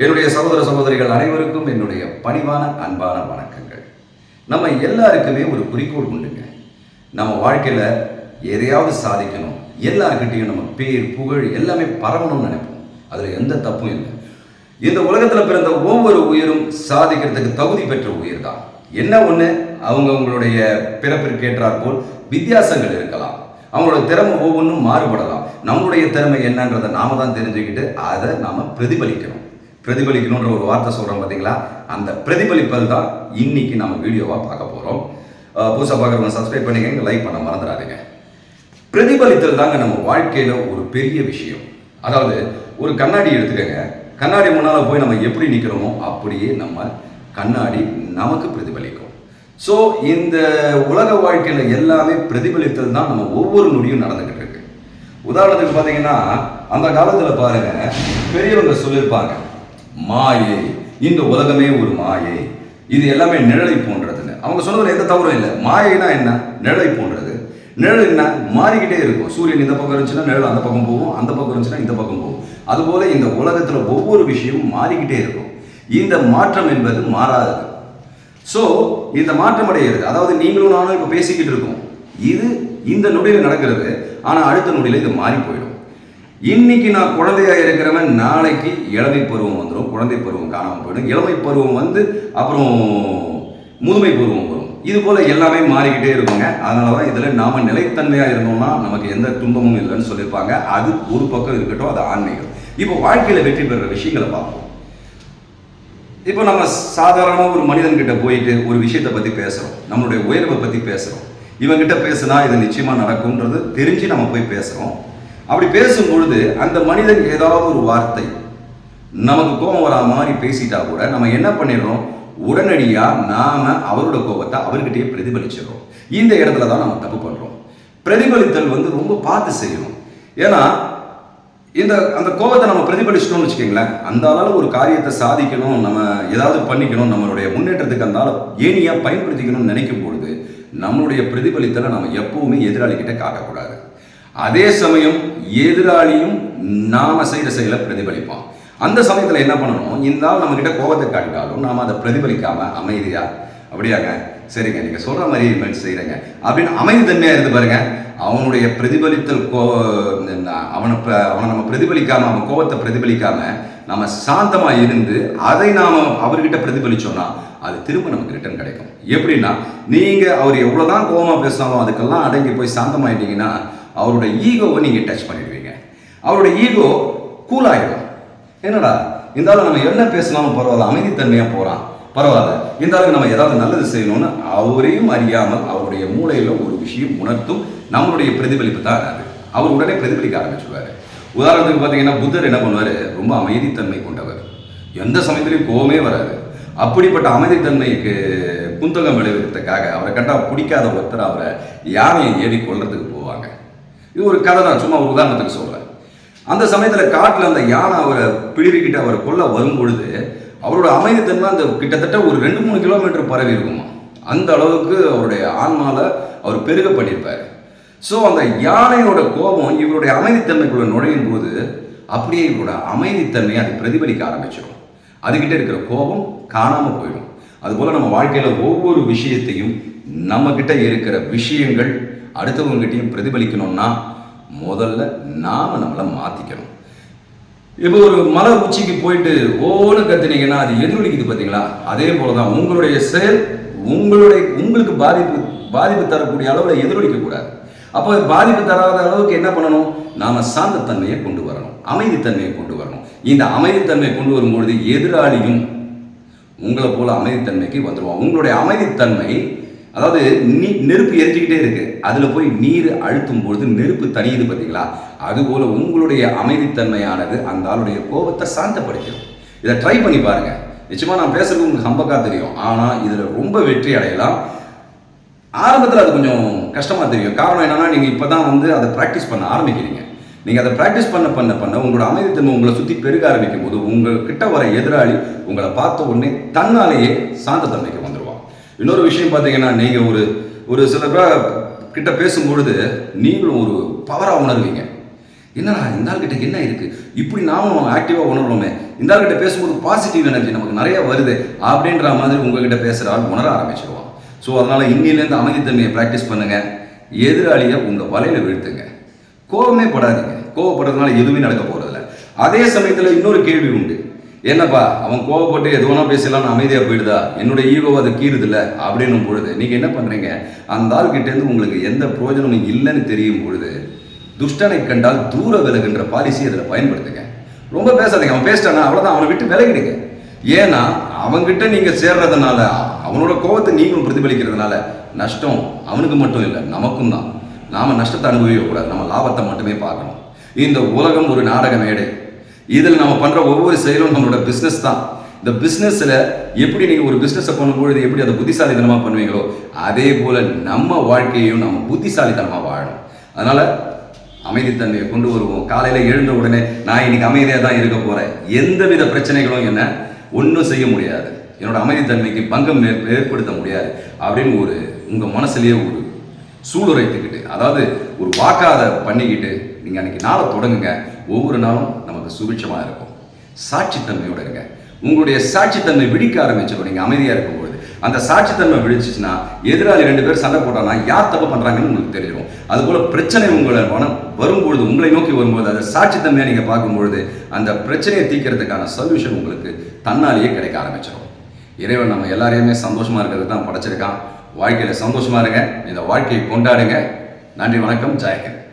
என்னுடைய சகோதர சகோதரிகள் அனைவருக்கும் என்னுடைய பணிவான அன்பான வணக்கங்கள். நம்ம எல்லாருக்குமே ஒரு குறிக்கோள் உண்டுங்க. நம்ம வாழ்க்கையில் எதையாவது சாதிக்கணும், எல்லாருக்கிட்டையும் நம்ம பேர் புகழ் எல்லாமே பரவணும்னு நினைப்போம். அதில் எந்த தப்பும் இல்லை. இந்த உலகத்தில் பிறந்த ஒவ்வொரு உயிரும் சாதிக்கிறதுக்கு தகுதி பெற்ற உயிர் தான். என்ன ஒன்று, அவங்களுடைய பிறப்பிற்கு ஏற்றாற் போல் வித்தியாசங்கள் இருக்கலாம். அவங்களோட திறமை ஒவ்வொன்றும் மாறுபடலாம். நம்மளுடைய திறமை என்னன்றதை நாம தான் தெரிஞ்சுக்கிட்டு அதை நாம் பிரதிபலிக்கணுன்ற ஒரு வார்த்தை சொல்கிறோம் பார்த்தீங்களா, அந்த பிரதிபலிப்பல் தான் இன்னைக்கு நம்ம வீடியோவாக பார்க்க போகிறோம். புதுசாக பார்க்குறவங்க சப்ஸ்கிரைப் பண்ணிக்கங்க, லைக் பண்ண மறந்துடாதீங்க. பிரதிபலித்தல் தாங்க நம்ம வாழ்க்கையில் ஒரு பெரிய விஷயம். அதாவது ஒரு கண்ணாடி எடுத்துக்கங்க, கண்ணாடி முன்னால் போய் நம்ம எப்படி நிற்கிறோமோ அப்படியே நம்ம கண்ணாடி நமக்கு பிரதிபலிக்கும். ஸோ இந்த உலக வாழ்க்கையில் எல்லாமே பிரதிபலித்தல் தான் நம்ம ஒவ்வொரு நொடியும் நடந்துக்கிட்டு இருக்கு. உதாரணத்துக்கு பார்த்தீங்கன்னா, அந்த காலத்தில் பாருங்க, பெரியவங்க சொல்லியிருப்பாங்க, மாயை, இந்த உலகமே ஒரு மாயை, இது எல்லாமே நிழலை போன்றதுன்னு. அவங்க சொன்னதில் எந்த தவறும் இல்லை. மாயைனா என்ன? நிழலை போன்றது. நிழல் என்ன? மாறிக்கிட்டே இருக்கும். சூரியன் இந்த பக்கம் இருந்துச்சுன்னா நிழல் அந்த பக்கம் போகும், அந்த பக்கம் இருந்துச்சுன்னா இந்த பக்கம் போகும். அதுபோல இந்த உலகத்தில் ஒவ்வொரு விஷயமும் மாறிக்கிட்டே இருக்கும். இந்த மாற்றம் என்பது மாறாதது. ஸோ இந்த மாற்றம் அடைகிறது, அதாவது நீங்களும் நானும் இப்போ பேசிக்கிட்டு இருக்கோம், இது இந்த நொடியில் நடக்கிறது. ஆனால் அடுத்த நொடியில் இது மாறி போயிடும். இன்னைக்கு நான் குழந்தையாக இருக்கிறவன் நாளைக்கு இளமை பருவம் வந்துடும், குழந்தை பருவம் காணாமல் போயிடும், இளமை பருவம் வந்து அப்புறம் முதுமை பருவம் வரும். இது போல எல்லாமே மாறிக்கிட்டே இருக்குங்க. அதனால தான் இதில் நாம நிலைத்தன்மையாக இருந்தோம்னா நமக்கு எந்த துன்பமும் இல்லைன்னு சொல்லியிருப்பாங்க. அது ஒரு பக்கம் இருக்கட்டும், அது ஆன்மீகம். இப்போ வாழ்க்கையில் வெற்றி பெறுற விஷயங்களை பார்ப்போம். இப்போ நம்ம சாதாரணமாக ஒரு மனிதன்கிட்ட போயிட்டு ஒரு விஷயத்தை பற்றி பேசுகிறோம், நம்மளுடைய உயர்வை பற்றி பேசுகிறோம். இவங்கிட்ட பேசுனா இது நிச்சயமாக நடக்கும்ன்றது தெரிஞ்சு நம்ம போய் பேசுகிறோம். அப்படி பேசும் பொழுது அந்த மனிதன் ஏதாவது ஒரு வார்த்தை நமக்கு கோபம் வரா மாதிரி பேசிட்டா கூட நம்ம என்ன பண்ணிடுறோம், உடனடியாக நாம் அவரோட கோபத்தை அவர்கிட்டயே பிரதிபலிச்சிடறோம். இந்த இடத்துல தான் நம்ம தப்பு பண்ணுறோம். பிரதிபலித்தல் வந்து ரொம்ப பார்த்து செய்யணும். ஏன்னா அந்த கோபத்தை நம்ம பிரதிபலிச்சிட்டோம்னு வச்சுக்கோங்களேன், அந்த அளவு ஒரு காரியத்தை சாதிக்கணும், நம்ம ஏதாவது பண்ணிக்கணும், நம்மளுடைய முன்னேற்றத்துக்கு அந்த அளவு ஏனியாக பயன்படுத்திக்கணும்னு நினைக்கும் பொழுது நம்மளுடைய பிரதிபலித்தலை நம்ம எப்பவுமே எதிராளிகிட்ட காட்டக்கூடாது. அதே சமயம் எதிராளியும் நாம செய்கிற செயலை பிரதிபலிப்பான். அந்த சமயத்தில் என்ன பண்ணணும், இந்த ஆள் நம்மக்கிட்ட கோபத்தை காட்டிட்டாலும் நாம் அதை பிரதிபலிக்காமல் அமைதியாக, அப்படியாங்க, சரிங்க, நீங்கள் சொல்கிற மாதிரி இனிமேல் செய்கிறேங்க அப்படின்னு அமைதி தன்மையாக இருந்து பாருங்க. அவனுடைய பிரதிபலித்தல் அவனை நம்ம பிரதிபலிக்காமல், அவன் கோபத்தை பிரதிபலிக்காமல் நம்ம சாந்தமாக இருந்து அதை நாம் அவர்கிட்ட பிரதிபலித்தோம்னா அது திரும்ப நமக்கு ரிட்டர்ன் கிடைக்கும். எப்படின்னா, நீங்கள் அவர் எவ்வளோதான் கோபமாக பேசினாலும் அதுக்கெல்லாம் அடங்கி போய் சாந்தமாயிட்டீங்கன்னா அவரோட ஈகோவை நீங்கள் டச் பண்ணிடுவீங்க. அவரோட ஈகோ கூலாகிடும். என்னடா இந்த நம்ம என்ன பேசினாலும் பரவாயில்ல, அமைதித்தன்மையாக போகிறான், பரவாயில்ல, இந்த அளவுக்கு நம்ம ஏதாவது நல்லது செய்யணும்னு அவரையும் அறியாமல் அவருடைய மூளையில் ஒரு விஷயம் உணர்த்தும் நம்மளுடைய பிரதிபலிப்பு தான் அது. அவர் உடனே பிரதிபலிக்க ஆரம்பிச்சுடுவார். உதாரணத்துக்கு பார்த்தீங்கன்னா, புத்தர் என்ன பண்ணுவார், ரொம்ப அமைதித்தன்மை கொண்டவர், எந்த சமயத்திலையும் கோபமே வராது. அப்படிப்பட்ட அமைதித்தன்மைக்கு குந்தகம் விளைவிக்கிறதுக்காக அவரை கண்டால் பிடிக்காத ஒருத்தர் அவரை யானையை ஏறி கொள்றதுக்கு போவாங்க. இது ஒரு கதை தான், சும்மா ஒரு உதாரணத்துக்கு சொல்கிறேன். அந்த சமயத்தில் காட்டில் அந்த யானை அவரை பிடிவிக்கிட்டு அவரை கொல்ல வரும் பொழுது அவரோட அமைதித்தன்மை அந்த கிட்டத்தட்ட ஒரு 2-3 கிலோமீட்டர் பரவி இருக்குமா. அந்த அளவுக்கு அவருடைய ஆன்மாவில் அவர் பெருக பண்ணியிருப்பார். ஸோ அந்த யானையோட கோபம் இவருடைய அமைதித்தன்மைக்குள்ள நுழையும் போது அப்படியே இவரோட அமைதித்தன்மையை அது பிரதிபலிக்க ஆரம்பிச்சிடும். அதுக்கிட்ட இருக்கிற கோபம் காணாமல் போயிடும். அதுபோல் நம்ம வாழ்க்கையில் ஒவ்வொரு விஷயத்தையும் நம்மக்கிட்ட இருக்கிற விஷயங்கள் அடுத்தவங்ககிட்டையும் பிரதிபலிக்கணும்னா முதல்ல நாம் நம்மளை மாற்றிக்கணும். இப்போ ஒரு மலை உச்சிக்கு போயிட்டு ஓன்னு கத்துனீங்கன்னா அது எதிரொலிக்குது பார்த்தீங்களா, அதே போல தான் உங்களுடைய செயல் உங்களுக்கு பாதிப்பு தரக்கூடிய அளவில் எதிரொலிக்கக்கூடாது. அப்போ பாதிப்பு தராத அளவுக்கு என்ன பண்ணணும், நாம் சாந்தத்தன்மையை கொண்டு வரணும், அமைதித்தன்மையை கொண்டு வரணும். இந்த அமைதித்தன்மையை கொண்டு வரும்பொழுது எதிராளியும் உங்களை போல அமைதித்தன்மைக்கு வந்துடுவான். உங்களுடைய அமைதித்தன்மை, அதாவது நெருப்பு எரிஞ்சுக்கிட்டே இருக்கு, அதில் போய் நீர் அழுத்தும் பொழுது நெருப்பு தனியுது பார்த்தீங்களா, அதுபோல் உங்களுடைய அமைதித்தன்மையானது அந்த ஆளுடைய கோபத்தை சாந்தப்படுத்திடும். இதை ட்ரை பண்ணி பாருங்க. நிச்சயமாக நான் பேசுறது உங்களுக்கு ஹம்பக்கா தெரியும், ஆனால் இதில் ரொம்ப வெற்றி அடையலாம். ஆரம்பத்தில் அது கொஞ்சம் கஷ்டமாக தெரியும். காரணம் என்னன்னா, நீங்கள் இப்போ தான் வந்து அதை ப்ராக்டிஸ் பண்ண ஆரம்பிக்கிறீங்க. நீங்கள் அதை ப்ராக்டிஸ் பண்ண பண்ண பண்ண உங்களோட அமைதித்தன்மை உங்களை சுற்றி பெருக ஆரம்பிக்கும் போது உங்கள்கிட்ட வர எதிராளி உங்களை பார்த்த உடனே தன்னாலேயே சாந்தத்தன்மைக்கு வந்துடுவான். இன்னொரு விஷயம் பார்த்தீங்கன்னா, நீங்கள் ஒரு சில கிட்ட பேசும்பொழுது நீங்களும் ஒரு பவராக உணர்வீங்க. என்னடா இந்த ஆள்கிட்ட என்ன இருக்குது, இப்படி நாமும் ஆக்டிவாக உணர்றோமே, இந்த ஆள்கிட்ட பேசும்போது பாசிட்டிவ் எனர்ஜி நமக்கு நிறைய வருது அப்படின்ற மாதிரி உங்ககிட்ட பேசுகிற ஆள் உணர ஆரம்பிச்சிடுவான். ஸோ அதனால் இன்னிலேருந்து அமைதித்தன்மையை ப்ராக்டிஸ் பண்ணுங்கள். எதிராளியை உங்கள் வலையில் வீழ்த்துங்க. கோபமே படாதீங்க. கோவப்படுறதுனால எதுவுமே நடக்க போகிறதில்ல. அதே சமயத்தில் இன்னொரு கேள்வி உண்டு. என்னப்பா அவன் கோவப்பட்டு எது வேணா பேசலாம்னு அமைதியாக போயிடுதா, என்னோட ஈகோ அது கீறுதில்ல அப்படின்னும் பொழுது நீங்கள் என்ன பண்ணுறீங்க, அந்த ஆள்கிட்டேருந்து உங்களுக்கு எந்த பிரயோஜனமும் இல்லைன்னு தெரியும் பொழுது துஷ்டனை கண்டால் தூர விலகுன்ற பாலிசி அதில் பயன்படுத்துங்க. ரொம்ப பேசாதீங்க. அவன் பேசிட்டானா அவ்வளோதான், அவனை விட்டு விலகிடுங்க. ஏன்னா அவன்கிட்ட நீங்கள் சேர்றதுனால அவனோட கோபத்தை நீங்களும் பிரதிபலிக்கிறதுனால நஷ்டம் அவனுக்கு மட்டும் இல்லை, நமக்கும் தான். நாம் நஷ்டத்தை அனுபவிக்கக்கூடாது, நம்ம லாபத்தை மட்டுமே பார்க்கணும். இந்த உலகம் ஒரு நாடக மேடை. இதில் நம்ம பண்ணுற ஒவ்வொரு செயலும் நம்மளோட பிஸ்னஸ் தான். இந்த பிஸ்னஸில் எப்படி நீங்கள் ஒரு பிஸ்னஸை பண்ணும்பொழுது எப்படி அதை புத்திசாலித்தனமாக பண்ணுவீங்களோ அதே போல் நம்ம வாழ்க்கையையும் நம்ம புத்திசாலித்தனமாக வாழணும். அதனால் அமைதித்தன்மையை கொண்டு வருவோம். காலையில் எழுந்த உடனே நான் இன்னைக்கு அமைதியாக தான் இருக்க போகிறேன், எந்தவித பிரச்சனைகளும் என்ன ஒன்றும் செய்ய முடியாது, என்னோட அமைதித்தன்மைக்கு பங்கம் ஏற்படுத்த முடியாது அப்படின்னு ஒரு உங்கள் மனசுலேயே ஒரு சூளுரைத்துக்கிட்டு, அதாவது ஒரு வாக்காத பண்ணிக்கிட்டு நீங்கள் அன்றைக்கி நாளை தொடங்குங்க. ஒவ்வொரு நாளும் நமக்கு சுபிட்சமாக இருக்கும். சாட்சித்தன்மையோடு இருங்க. உங்களுடைய சாட்சித்தன்மை விழிக்க ஆரம்பிச்சிடும். நீங்கள் அமைதியாக இருக்கும்பொழுது அந்த சாட்சித்தன்மை விழிச்சிச்சுன்னா எதிராளி 2 பேர் சண்டை போட்டாங்கன்னா யார் தப்பு பண்ணுறாங்கன்னு உங்களுக்கு தெரிஞ்சிடும். அதுபோல் பிரச்சனை உங்களை வரும்பொழுது, உங்களை நோக்கி வரும்போது அந்த சாட்சித்தன்மையை நீங்கள் பார்க்கும்பொழுது அந்த பிரச்சனையை தீர்க்கிறதுக்கான சொல்யூஷன் உங்களுக்கு தன்னாலேயே கிடைக்க ஆரம்பிச்சிடும். இறைவன் நம்ம எல்லாரையுமே சந்தோஷமாக இருக்கிறது தான் படைச்சிருக்கான். வாழ்க்கையில் சந்தோஷமாக இருங்க. இந்த வாழ்க்கையை கொண்டாடுங்க. நன்றி, வணக்கம், ஜெயஹிந்த்.